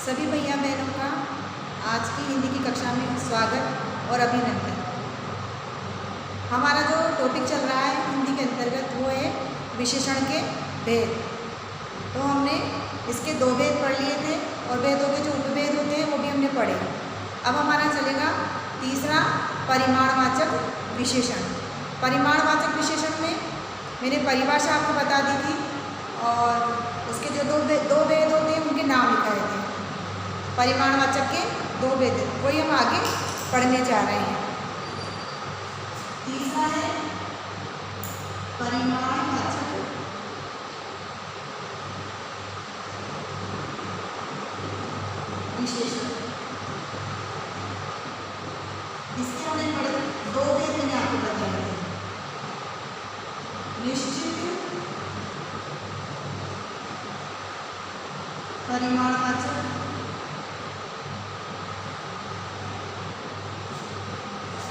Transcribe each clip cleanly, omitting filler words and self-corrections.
सभी भैया बहनों का आज की हिंदी की कक्षा में स्वागत और अभिनंदन। हमारा जो टॉपिक चल रहा है हिंदी के अंतर्गत वो है विशेषण के भेद। तो हमने इसके दो भेद पढ़ लिए थे और भेदों के जो उपभेद होते हैं वो भी हमने पढ़े। अब हमारा चलेगा तीसरा परिमाणवाचक विशेषण। परिमाणवाचक विशेषण में मैंने परिभाषा आपको बता दी थी और उसके जो दो भेद होते हैं उनके नाम लिखाए थे। परिमाणवाचक के दो भेद वही हम आगे पढ़ने जा रहे हैं। तीसरा है परिमाणवाचक विशेषण। इसके हमने पढ़े दो भेद मैंने आपको बताए थे। निश्चित परिमाणवाचक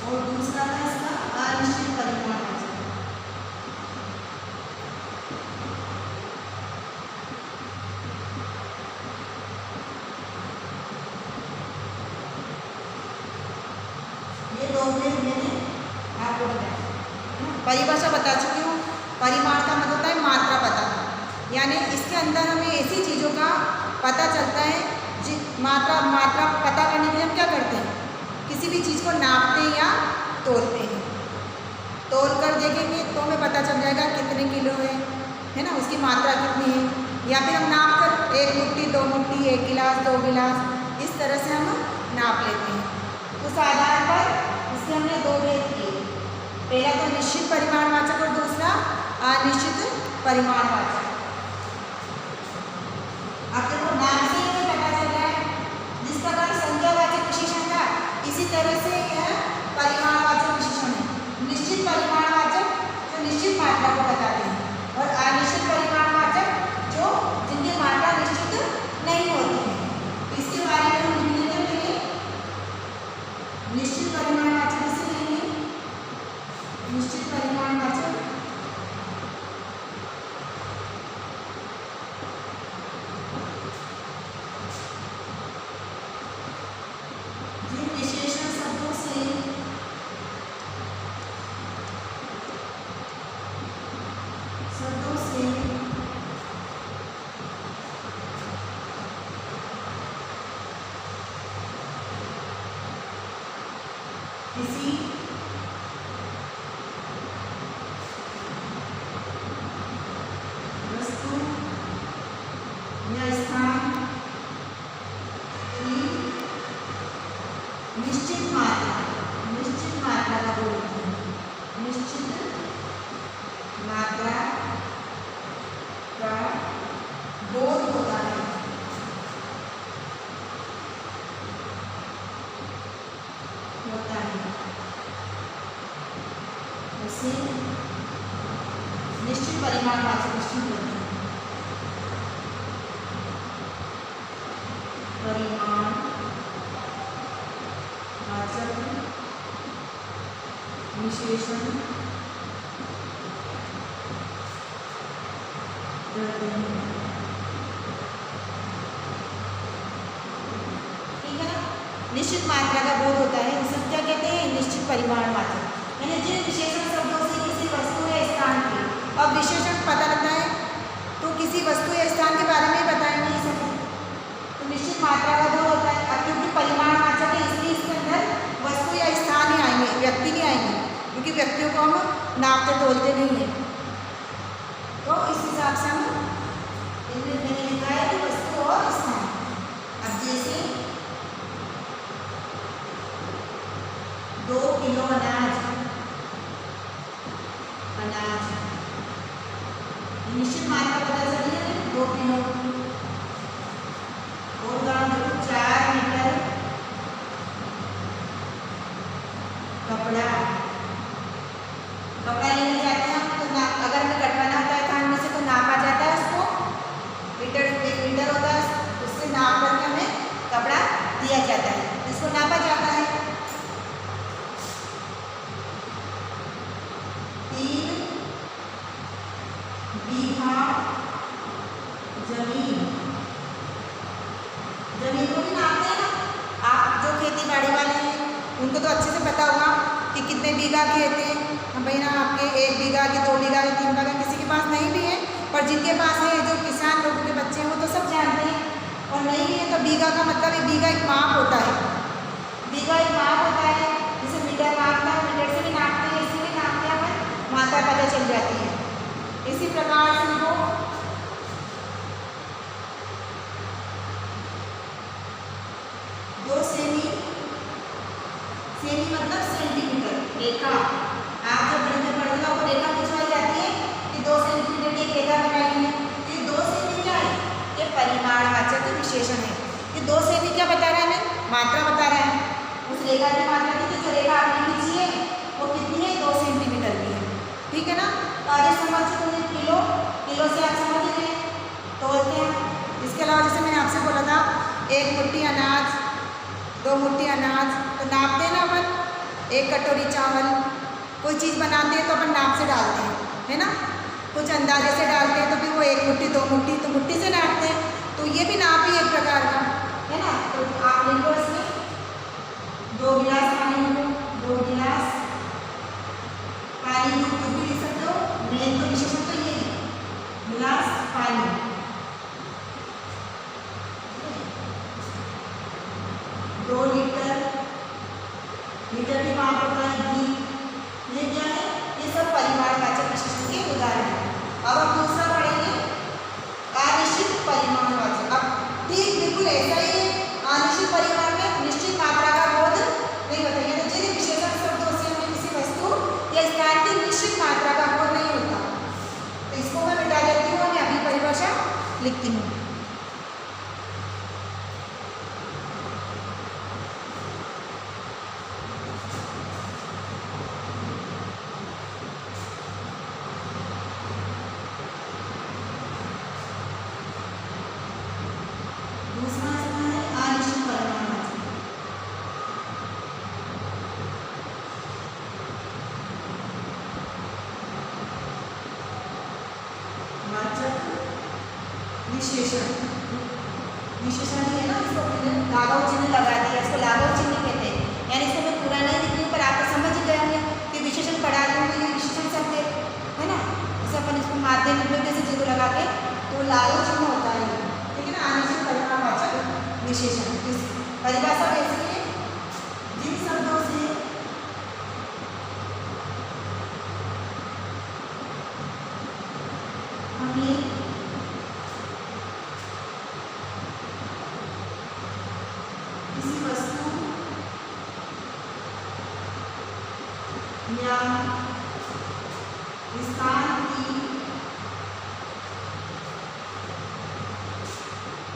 और दूसरा था इसका अनिश्चित परिमाणवाचक। ये दो भेद मैंने आपको बताया। परिभाषा बता चुकी हूँ। परिमाण का मतलब होता है मात्रा बताना, यानी इसके अंदर हमें ऐसी चीज़ों का पता चलता है मात्रा पता करने के लिए हम क्या करते हैं, किसी भी चीज़ को नापते हैं या तोलते हैं। तोल कर देखेंगे तो हमें पता चल जाएगा कितने किलो है ना, उसकी मात्रा कितनी है। या फिर हम नाप कर एक मुट्ठी, दो मुट्ठी, एक गिलास, दो गिलास, इस तरह से हम नाप लेते हैं। उस आधार पर इसके हमने दो भेद किए। पहला तो निश्चित परिमाणवाचक और दूसरा अनिश्चित परिमाणवाचक। अब देखो नाम से ही पता चल रहा है, जिस प्रकार संज्ञावाचक विशेषण था इसी तरह से यह परिमाणवाचक विशेषण है। निश्चित परिमाणवाचक जो निश्चित मात्रा को बताते हैं और अनिश्चित परिमाणवाचक जो जिनकी मात्रा निश्चित नहीं होती है। इसके बारे में हम लिखेंगे पहले निश्चित परिमाणवाचक किसे कहेंगे? निश्चित परिमाणवाचक किसी वस्तु या स्थान की निश्चित मात्रा का बोलते हैं। निश्चित मात्रा का बोध होता है। उसे निश्चित परिमाणवाचक विशेषण बोलते हैं। परिमाणवाचक विशेषण ठीक है ना। निश्चित मात्रा का बोध होता है, उसे क्या कहते हैं? निश्चित परिमाणवाचक। यानी जिन विशेषण शब्दों से किसी वस्तु या स्थान की, अब विशेषण पता लगता है तो किसी वस्तु या स्थान के बारे में बताएंगे ये सब, तो निश्चित मात्रा का बोध होता है। अब क्योंकि परिमाणवाचक है इसलिए इसके अंदर वस्तु या स्थान ही आएंगे, व्यक्ति नहीं आएंगे, क्योंकि व्यक्तियों को हम नापते तोलते नहीं हैं। तो इस हिसाब से हम इनमें मैंने लिखा है कि वस्तु और स्थान। अब जैसे 2 किलो अनाज निश्चित मात्रा पता चली है 2 किलो। और उदाहरण देखो 4 मीटर कपड़ा लेने जाते हैं तो अगर हमें कटवाना होता है थान में से तो नापा जाता है उसको। एक मीटर होता है, उससे नाप करके हमें कपड़ा दिया जाता है, इसको नापा जाता है। 3 बीघा जमीन जमीन को भी नापते हैं ना। आप जो खेती बाड़ी वाले हैं उनको तो अच्छे से पता होगा कि कितने बीघा खेत है। हम भाई ना आपके 1 बीघा के 2 बीघा के 3 बीघा, किसी के पास नहीं भी है, पर जिनके पास है, जो किसान लोगों के बच्चे हैं वो तो सब जानते हैं। और नहीं भी है तो बीघा का मतलब एक बीघा एक माप होता है, बीघा एक माप होता है। जैसे मीटर नापता है, मीटर से भी नापते हैं, इससे भी नापते हैं, पर मात्रा पता चल जाती है। इसी प्रकार से वो 2 सेमी, सेमी मतलब सेंटीमीटर, रेखा। आप जब गणित में पढ़ते हो तो रेखा पूछवाई जाती है कि 2 सेंटीमीटर की एक रेखा बनाई है। तो ये 2 सेमी क्या है? ये परिमाणवाचक विशेषण है। ये 2 सेमी क्या बता रहा है हमें? मात्रा बता रहा है। उस रेखा की मात्रा की, जो रेखा आपने खींची है वो कितनी है? 2 सेंटीमीटर की है। ठीक है ना। तो आगे समझ चुके किलो, किलो से आप समझ गए, तोलते हैं। इसके अलावा जैसे मैंने आपसे बोला था 1 मुट्ठी अनाज, 2 मुट्ठी अनाज, तो नापते हैं ना अपन। 1 कटोरी चावल, कोई चीज़ बनाते हैं तो अपन नाप से डालते हैं, है ना। कुछ अंदाजे से डालते हैं तो फिर वो 1 मुट्ठी 2 मुट्ठी तो मुट्ठी से नापते हैं। तो ये भी नाप ही एक प्रकार का है ना। तो आप लिख लो इसमें 2 गिलास पानी में, 2 गिलास पानी, कुछ भी लिख सकते हो। मेन तो विशेषण तो ये है, गिलास पानी। 2 लीटर, लीटर भी माप होता है, घी। ये क्या है? ये सब परिमाणवाचक विशेषण के उदाहरण हैं। अब हम दूसरा पढ़ेंगे, अनिश्चित परिमाणवाचक। अब ठीक बिल्कुल ऐसा ही है। अनिश्चित परिमाण में निश्चित मात्रा का बोध नहीं होता है। तो जिन विशेषण शब्दों से हमें किसी वस्तु या स्थान की निश्चित मात्रा का बोध नहीं होता, तो इसको मैं मिटा देती हूँ। मैं अभी परिभाषा लिखती हूँ। दूसरा इसका है अनिश्चित परिमाणवाचक। वाचक विशेषण, विशेषण ही है ना। इसको लाघव चिन्ह लगा दिया, इसको लाघव चिन्ह कहते हैं। यानी इसको मैं पूरा नहीं लिख रही हूँ, पर आप तो समझ गए होंगे कि विशेषण पढ़ा रही हूँ, ये विशेषण शब्द है ना। जैसे अपन इसको माध्यम जैसे चिन्ह लगा के, तो लाघव चिन्ह होता है, ठीक है ना। अनिश्चित परिमाणवाचक विशेषण की परिभाषा कैसी है? जिन शब्दों से हमें किसी वस्तु या स्थान की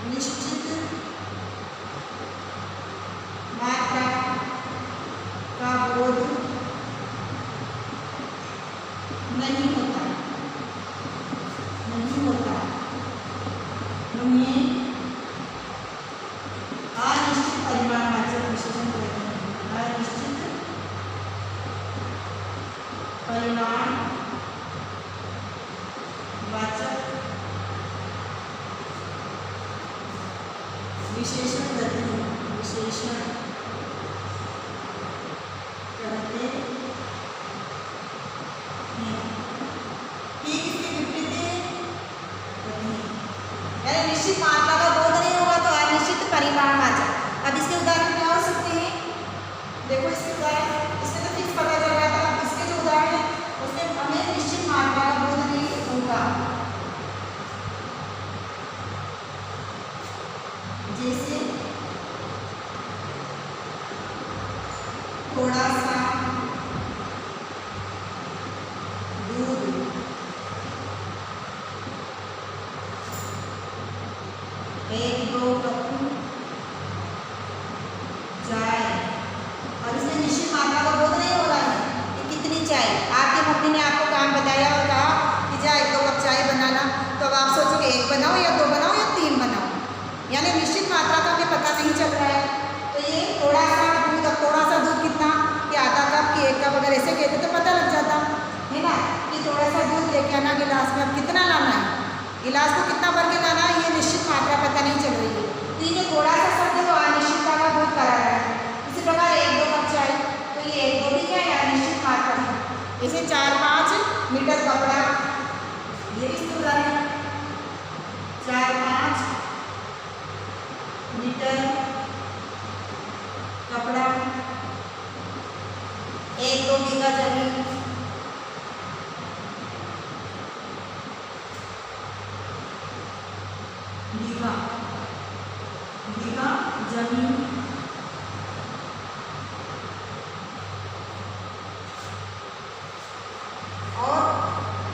निश्चित मात्रा का बोध नहीं होता, नहीं होता। उन्हें अनिश्चित परिमाणवाचक विशेषण कहते हैं। अनिश्चित परिमाणवाचक विशेषण कहते हैं, विशेषण कहते हैं। ठीक इसके विपरीत है, यानी निश्चित मात्रा का बोध नहीं होगा तो अनिश्चित परिमाणवाचक। अब इसके उदाहरण क्या हो सकते हैं? देखो इसके उदाहरण, इससे तो फिक्स पता चल रहा था। इसके जो उदाहरण है उसमें हमें निश्चित मात्रा का बोध नहीं होगा। जैसे थोड़ा सा दूध, 1-2 कप चाय। और इसमें निश्चित मात्रा का बोध नहीं हो रहा है कि कितनी चाय। आपकी मम्मी ने आपको काम बताया और कहा कि जा 1-2 कप चाय बनाना, तो अब आप सोचोगे 1 बनाओ या 2 बनाओ या 3 बनाओ, यानी निश्चित मात्रा का हमें पता नहीं चल रहा है। तो ये थोड़ा सा दूध, अब थोड़ा सा दूध कितना, कि आधा कप कि 1 कप, अगर ऐसे कहते तो पता लग जाता है ना कि थोड़ा सा दूध लेके आना गिलास में। अब कितना लाना है, गिलास को कितना भर के लाना है, ये निश्चित मात्रा पता नहीं चल रही है। तो ये जो थोड़ा सा बीघा, बीघा जमीन,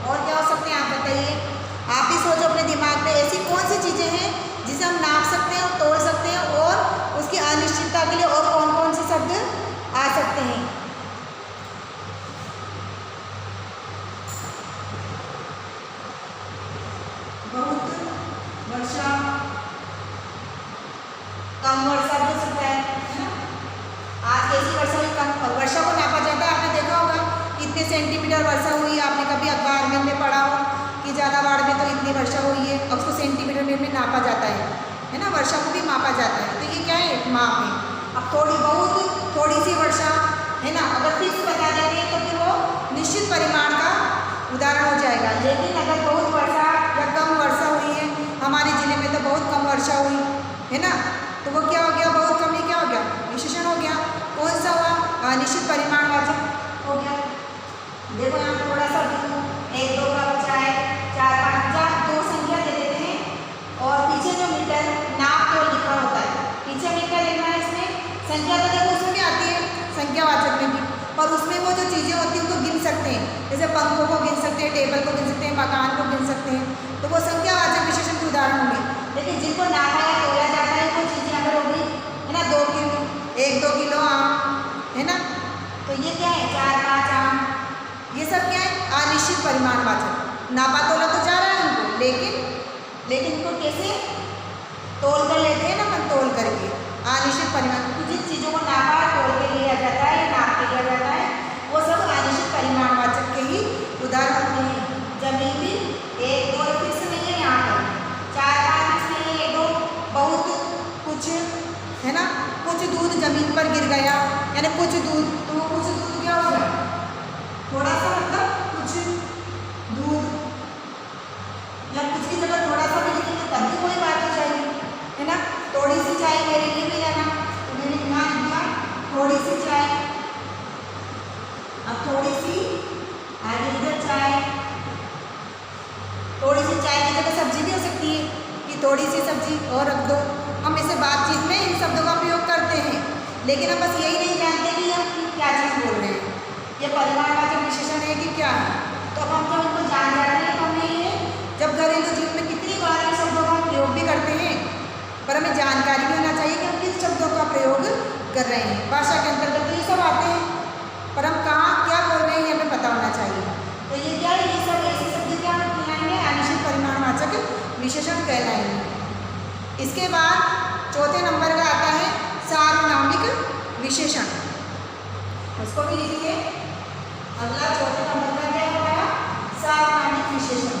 और क्या हो सकते हैं आप बताइए। आप भी सोचो अपने दिमाग में ऐसी कौन सी चीज़ें हैं जिसे हम नाप सकते हैं और तोड़ सकते हैं, और उसकी अनिश्चितता के लिए और कौन कौन से शब्द आ सकते हैं। बहुत वर्षा, कम वर्षा भी हो सकता है ना। आज कैसी वर्षा हुई, कम वर्षा को नापा जाता है। आपने देखा होगा कितने सेंटीमीटर वर्षा हुई, आपने कभी अखबार में पढ़ा हो कि झालावाड़ में तो इतनी वर्षा हुई है, और उसको सेंटीमीटर में नापा जाता है ना। वर्षा को भी मापा जाता है, तो ये क्या है, माप है। अब थोड़ी बहुत, थोड़ी सी वर्षा है ना, अगर फिक्स बता देते हैं तो फिर वो निश्चित परिमाण का उदाहरण हो जाएगा। लेकिन अगर बहुत वर्षा या कम वर्षा हुई है, हमारे जिले में तो बहुत कम वर्षा हुई है ना, तो वो क्या हो गया, बहुत कम ही क्या हो गया, विशेषण हो गया। कौन सा हुआ, अनिश्चित परिमाणवाचक हो गया। देखो यहाँ थोड़ा सा 1 2 का बचा है, 4 5 जहाँ 2 संख्या दे देते हैं, और पीछे जो मीटर नाप तोल लिखा होता है, पीछे मीटर लिखना है। इसमें संख्या तो देखो उसमें भी आती है, संख्यावाचक में भी, और उसमें वो जो चीज़ें होती हैं उनको गिन सकते हैं, जैसे पंखों को गिन सकते हैं, टेबल को गिन सकते हैं, मकान को गिन सकते हैं, तो वो संख्यावाचक विशेषण के उदाहरण होंगे। लेकिन जिनको नापा या तोला जाता है वो चीज़ें अगर होगी है ना, 2 किलो, 1 2 किलो आम है ना, तो ये क्या है, 4 5 आम, ये सब क्या है, अनिश्चित परिमाणवाचक। नापा तोला तो जा रहा है उनको, लेकिन इनको कैसे तोल कर लेते हैं ना, मन तोल करके, अनिश्चित परिमाण। जिन चीज़ों को नापा तोल के लिया जाता है, नाप के लिया जाता है, वो सब अनिश्चित परिमाणवाचक के ही उदाहरण होते हैं। जमीन भी 1 2 फिक्स नहीं है, यहाँ पर 4 5 फिक्स नहीं है, 1 2, बहुत कुछ है ना, कुछ दूध जमीन पर गिर गया, यानी कुछ दूध, तो वो कुछ दूध क्या होगा, थोड़ा सा, मतलब कुछ दूध, या कुछ की जगह थोड़ा सा भी लिखेंगे तब भी कोई बात हो जाएगी है ना। थोड़ी सी चाय मेरे लिए भी लेना, तो मैंने यहाँ लिख दिया थोड़ी सी चाय। अब थोड़ी सी आगे इधर चाय, थोड़ी सी चाय की जगह सब्जी भी हो सकती है कि थोड़ी सी सब्जी और रख दो। हम इसे बातचीत में इन शब्दों का प्रयोग करते हैं, लेकिन हम बस यही नहीं जानते कि हम क्या चीज़ बोल रहे हैं, ये परिमाणवाचक विशेषण है कि क्या है। तो अब हम जब इनको जान जाते हैं तो हमें ये, जब घरेलू जीवन में कितनी बार इन शब्दों का प्रयोग भी करते हैं, पर हमें जानकारी भी होना चाहिए कि हम किस शब्दों का प्रयोग कर रहे हैं। भाषा के अंतर्गत तो ये सब आते हैं, पर हम कहाँ क्या बोल रहे हैं ये हमें पता होना चाहिए। तो ये क्या है, ये सब ऐसे शब्द क्या कहलाएंगे, अनिश्चित परिमाणवाचक विशेषण कहलाएंगे। इसके बाद चौथे नंबर का आता है सार्वनामिक विशेषण, उसको भी लिखिए। अगला चौथे नंबर का क्या होगा, सार्वनामिक विशेषण।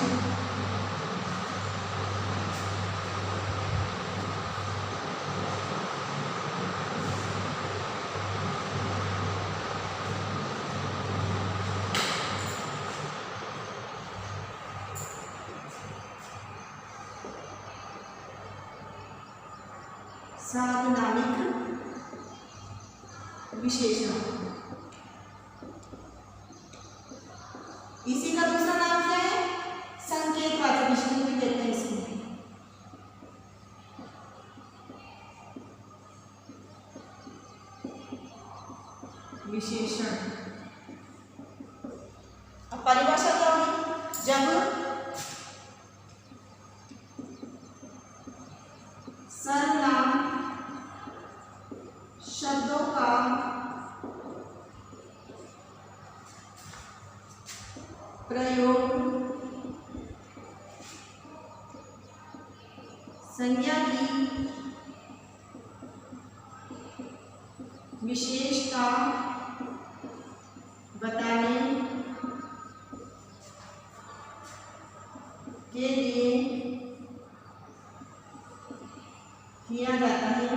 सार्वनामिक विशेषण, इसी का दूसरा नाम क्या है, संकेतवाचक विशेषण भी कहते हैं इसको। विशेषण, अब परिभाषा क्या होगी, जब सर्वनाम शब्दों का प्रयोग संज्ञा की विशेषता बताने के लिए किया जाता है,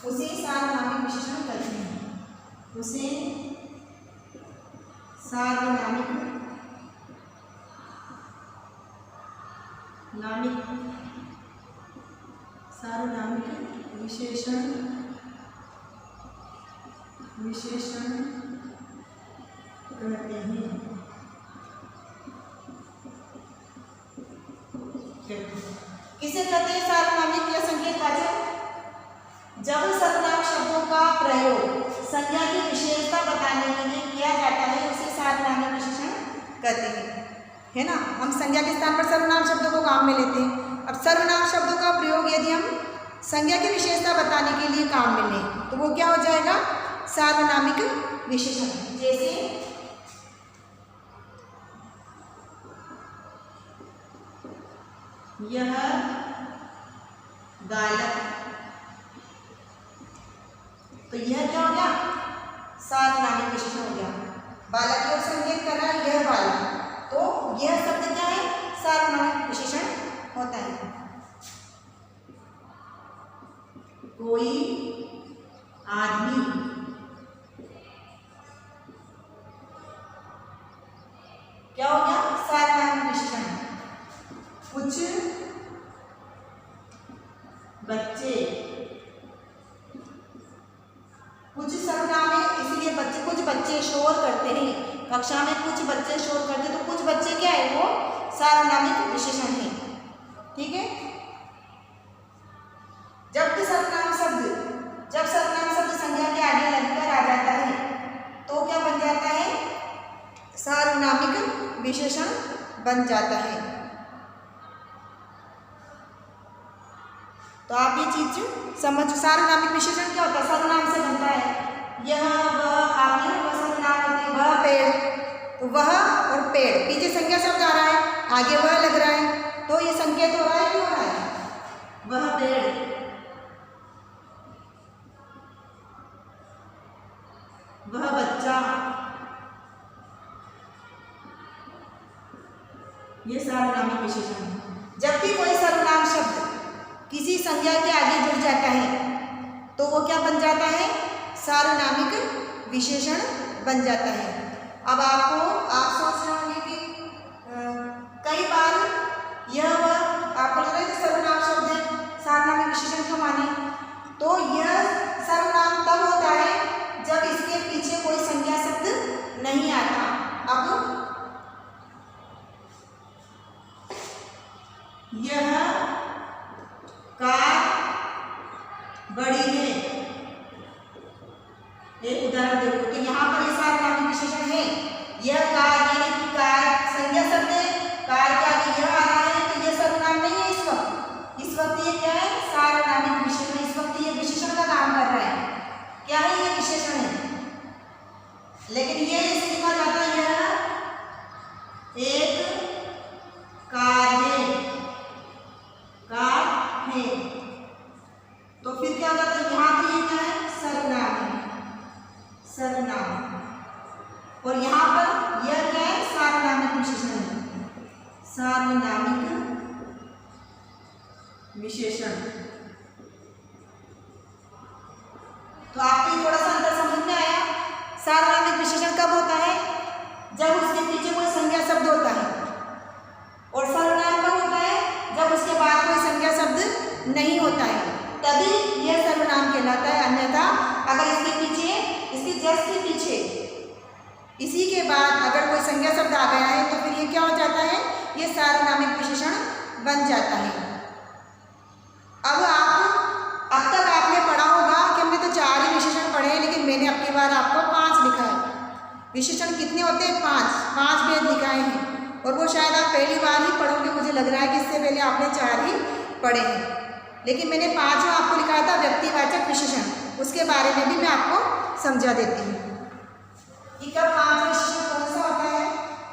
उसे सार्वनामिक विशेषण कहते हैं। उसे सार्वनामिक विशेषण कहते हैं। किसे कहते हैं सार्वनामिक या संकेतवाचक? जब सर्वनाम शब्दों का प्रयोग संज्ञा की विशेषता बताने के लिए किया जाता है उसे सार्वनामिक विशेषण कहते हैं, है ना। हम संज्ञा के स्थान पर सर्वनाम शब्दों को काम में लेते हैं। अब सर्वनाम शब्दों का प्रयोग यदि हम संज्ञा की विशेषता बताने के लिए काम में लें तो वो क्या हो जाएगा? सार्वनामिक विशेषण। जैसे यह बालक, तो यह क्या हो गया? सार्वनामिक विशेषण हो गया। बालक की ओर संकेत कर रहा है यह बालक, तो यह शब्द क्या है? सार्वनामिक विशेषण होता है। कोई आदमी, क्या हो गया? सार्वनामिक विशेषण। कुछ बच्चे, कुछ सर्वनाम है इसलिए बच्चे, कुछ बच्चे शोर करते हैं, कक्षा में कुछ बच्चे शोर करते हैं, तो कुछ बच्चे क्या है? वो सार्वनामिक विशेषण है। ठीक है। जब सर्वनाम शब्द संज्ञा के आगे लगकर आ जाता है तो क्या बन जाता है? सार्वनामिक विशेषण बन जाता है। तो आप ये चीज समझ, सार्वनामिक विशेषण क्या होता है? सर्वनाम से बनता है। यह, वह, आपने वह सर्वनाम होते हैं। वह पेड़, तो वह और पेड़, पीछे संज्ञा शब्द आ रहा है, आगे वह लग रहा है, तो ये संकेत हो रहा है, क्यों हो रहा है? वह पेड़, वह बच्चा, ये सार्वनामिक विशेषण है। जब भी कोई सर्वनाम शब्द किसी संज्ञा के आगे जुड़ जाता है तो वो क्या बन जाता है? सार्वनामिक विशेषण बन जाता है। अब आप सोच रहे होंगे कि कई बार यह वह आपको लग रहा है कि सर्वनाम शब्द है, सार्वनामिक विशेषण क्यों माने? तो यह सर्वनाम तब होता है जब इसके पीछे कोई संज्ञा शब्द नहीं आता। अब यह कार बड़ी है, एक उदाहरण देखो, तो यहाँ पर ये सार्वनामिक विशेषण है। यह कार, यानी कि कार संज्ञा शब्द है, कार के आगे यह आ रहा है तो यह सर्वनाम नहीं है इस वक्त। इस वक्त ये क्या है? सार्वनामिक विशेषण। इस वक्त ये विशेषण का काम कर रहा है। क्या है? ये विशेषण है। लेकिन ये इसे लिखा जाता है यह एक कार है, कार है, तो फिर क्या हो जाता है? यहाँ तो ये क्या है? सर्वनाम है, सर्वनाम। और यहाँ पर यह क्या है? सार्वनामिक विशेषण है, सार्वनामिक विशेषण। तो आपको थोड़ा सा अंतर समझ में आया? सार्वनामिक विशेषण कब होता है? जब उसके पीछे कोई संज्ञा शब्द होता है। और सर्वनाम कब होता है? जब उसके बाद कोई संज्ञा शब्द नहीं होता है, तभी यह सर्वनाम कहलाता है। अन्यथा अगर इसके पीछे, इसके जस्ट के पीछे, इसी के बाद अगर कोई संज्ञा शब्द आ गया है तो फिर ये क्या हो जाता है? ये सार्वनामिक विशेषण बन जाता है। अब तक आपने पढ़ा होगा कि हमने तो 4 ही विशेषण पढ़े हैं, लेकिन मैंने अब की बार आपको 5 लिखा है। विशेषण कितने होते हैं? 5 भेद लिखाए हैं, और वो शायद आप पहली बार ही पढ़ोगे, मुझे लग रहा है कि इससे पहले आपने 4 ही पढ़े हैं। लेकिन मैंने 5वां आपको लिखाया था व्यक्तिवाचक विशेषण, उसके बारे में भी मैं आपको समझा देती हूँ कि कब 5 विशेषण कौन सा होता है,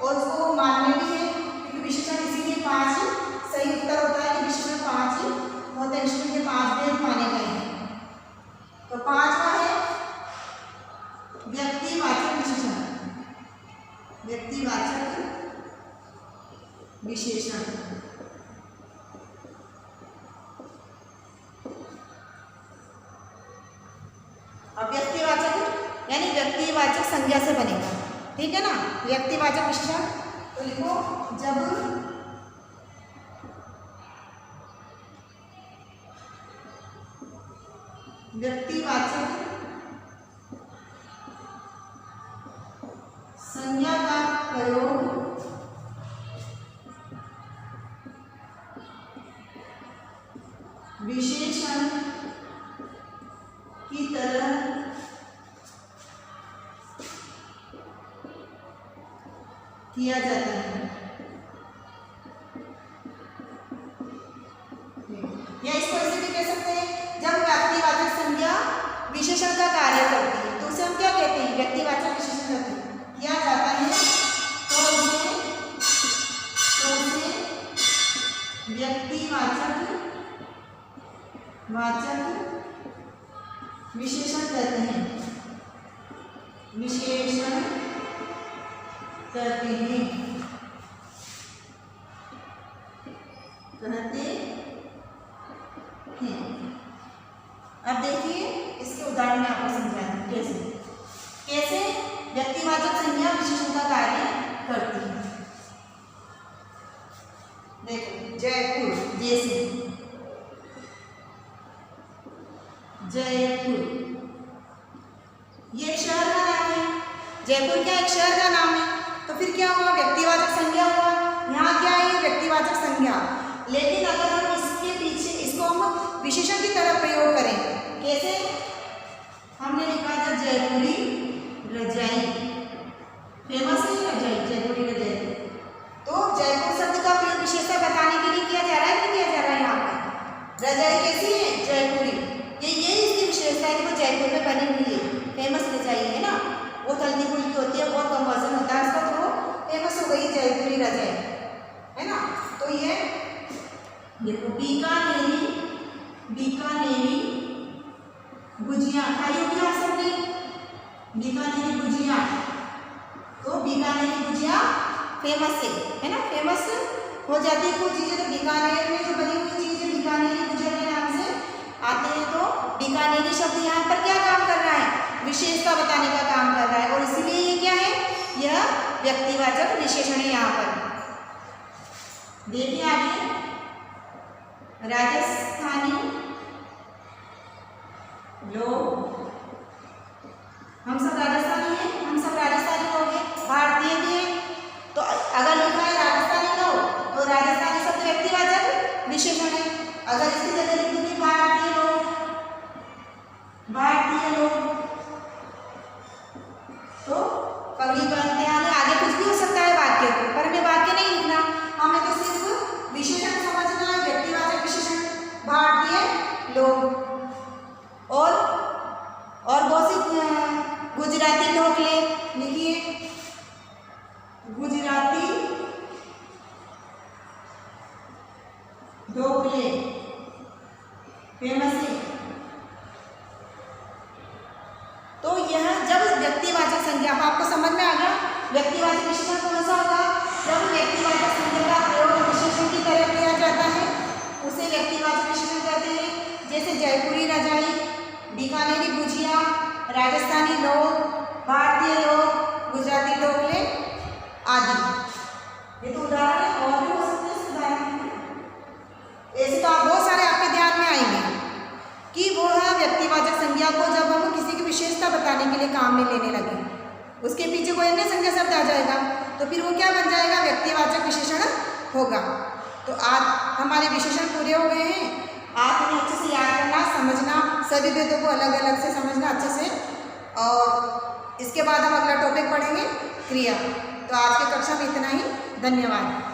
और उसको मानने भी है, क्योंकि विशेषण इसीलिए 5 सही उत्तर होता है कि विशेषण 5 ही होते हैं, इसलिए 5 भेद माने गए हैं। तो 5वां है व्यक्तिवाचक विशेषण, व्यक्तिवाचक विशेषण। अब व्यक्तिवाचक यानी व्यक्तिवाचक संज्ञा से बनेगा, ठीक है ना। व्यक्तिवाचक विशेषण तो लिखो, जब व्यक्तिवाचक संज्ञा का प्रयोग किया जाता है। या इसको ऐसे भी कह सकते हैं, जब व्यक्तिवाचक संज्ञा विशेषण का कार्य करती है तो उसे हम क्या कहते हैं, व्यक्तिवाचक विशेषण कहते हैं। किया जाता है तो उसे व्यक्तिवाचक विशेषण कहते हैं, विशेषण कहते हैं। अब देखिए इसके उदाहरण में आपको समझाते हैं कैसे व्यक्तिवाचक संज्ञा विशेषण का कार्य करती है। देखो जयपुर, जैसे जयपुर ये एक शहर का नाम है। जयपुर क्या एक शहर का नाम है, तो फिर क्या हुआ, व्यक्तिवाचक संज्ञा हुआ। यहाँ क्या है, व्यक्तिवाचक संज्ञा। लेकिन अगर हम इसके पीछे इसको हम विशेषण की तरफ प्रयोग करें, कैसे, हमने लिखा था जयपुरी रजाई, फेमस है रजाई, जयपुरी रजाई। तो जयपुर शब्द का प्रयोग विशेषता बताने के लिए किया जा रहा है, नहीं किया जा रहा है। यहाँ पर रजाई कैसी है, जयपुरी। ये इसकी विशेषता है कि वो जयपुर में बनी हुई है, फेमस रजाई है ना, वो हल्दी फुल्की होती है, बहुत कम वजन होता है उसका, तो वो फेमस हो गई जयपुरी रजाई, है ना। तो ये देखो बीकानेरी गुजिया खाई होगी आप सबने, बीकानेरी गुजिया। तो बीकानेरी गुजिया फेमस है ना, फेमस हो जाती है कुछ चीज़ें। तो बीकानेर में जो बनी हुई चीज़ें बीकानेरी गुजिया के नाम से आते हैं। तो बीकानेरी शब्द यहाँ पर क्या काम कर रहा है, विशेषता बताने का काम कर रहा है, और इसीलिए ये क्या है, यह व्यक्तिवाचक विशेषण है। यहाँ पर देखिए आगे, राजस्थानी लोग, हम सब राजस्थानी हैं, हम सब राजस्थानी लोग हैं, भारतीय भी हैं। तो अगर लिखा है राजस्थानी लोग, तो राजस्थानी शब्द व्यक्तिवाचक विशेषण है। अगर इसकी जगह लिख दूंगी भारतीय लोग, तो पगड़ी पहनते हैं, आगे कुछ भी हो सकता है वाक्य को, पर हमें वाक्य नहीं लिखना, हमें तो सिर्फ विशेषण समझना है, व्यक्तिवाचक विशेषण, भारतीय लोग। और बहुत सी गुजराती ढोकले लिखिए, गुजराती ढोकले फेमस है। तो यह जब व्यक्तिवाचक संज्ञा, आपको समझ में आ गया व्यक्तिवाचक विशेषण कौन सा होगा, जब व्यक्तिवाचक संज्ञा का प्रयोग विशेषण की तरह किया जाता है उसे व्यक्तिवाचक विशेषण कहते हैं। जैसे जयपुरी रजाई, बीकानेरी गुजिया, राजस्थानी लोग, भारतीय लोग, गुजराती ढोकले आदि। ये तो उदाहरण है, और भी हो सकते हैं उदाहरण। ऐसे तो आप बहुत सारे आपके ध्यान में आएंगे कि वो है व्यक्तिवाचक संज्ञा को जब हम किसी की विशेषता बताने के लिए काम में लेने लगे, उसके पीछे कोई अन्य संज्ञा शब्द आ जाएगा, तो फिर वो क्या बन जाएगा, व्यक्तिवाचक विशेषण होगा। तो आज हमारे विशेषण पूरे हो गए हैं। आप उन्हें अच्छे से याद करना, समझना, सभी भेदों को अलग अलग से समझना अच्छे से, और इसके बाद हम अगला टॉपिक पढ़ेंगे क्रिया। तो आज की कक्षा में इतना ही, धन्यवाद।